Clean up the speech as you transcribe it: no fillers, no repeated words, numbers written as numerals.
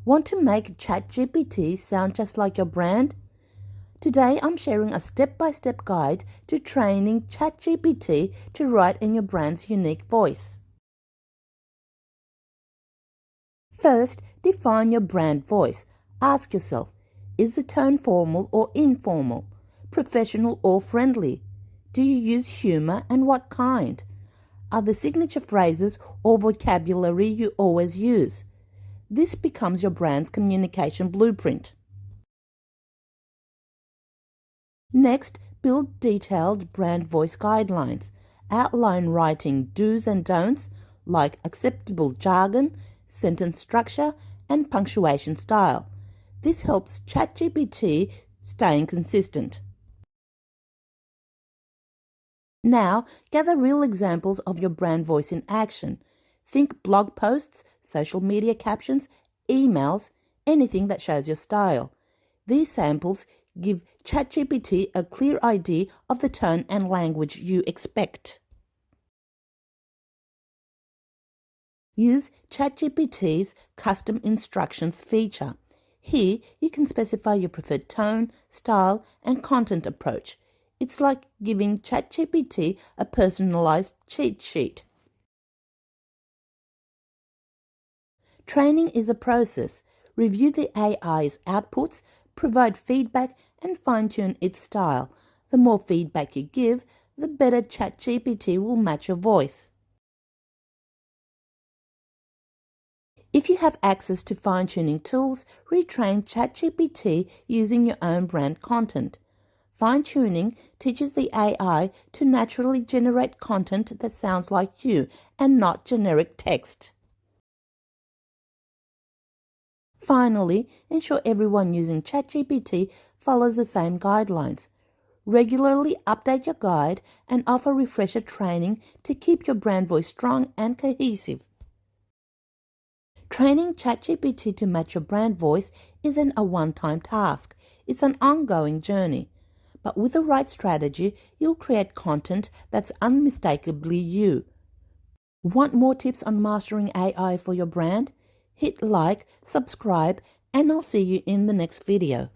Want to make ChatGPT sound just like your brand? Today I'm sharing a step-by-step guide to training ChatGPT to write in your brand's unique voice. First, define your brand voice. Ask yourself, is the tone formal or informal? Professional or friendly? Do you use humor and what kind? Are the signature phrases or vocabulary you always use? This becomes your brand's communication blueprint. Next, build detailed brand voice guidelines. Outline writing do's and don'ts like acceptable jargon, sentence structure, and punctuation style. This helps ChatGPT staying consistent. Now, gather real examples of your brand voice in action. Think blog posts, social media captions, emails, anything that shows your style. These samples give ChatGPT a clear idea of the tone and language you expect. Use ChatGPT's custom instructions feature. Here, you can specify your preferred tone, style, and content approach. It's like giving ChatGPT a personalized cheat sheet. Training is a process. Review the AI's outputs, provide feedback, and fine-tune its style. The more feedback you give, the better ChatGPT will match your voice. If you have access to fine-tuning tools, retrain ChatGPT using your own brand content. Fine-tuning teaches the AI to naturally generate content that sounds like you and not generic text. Finally, ensure everyone using ChatGPT follows the same guidelines. Regularly update your guide and offer refresher training to keep your brand voice strong and cohesive. Training ChatGPT to match your brand voice isn't a one-time task. It's an ongoing journey. But with the right strategy, you'll create content that's unmistakably you. Want more tips on mastering AI for your brand? Hit like, subscribe, and I'll see you in the next video.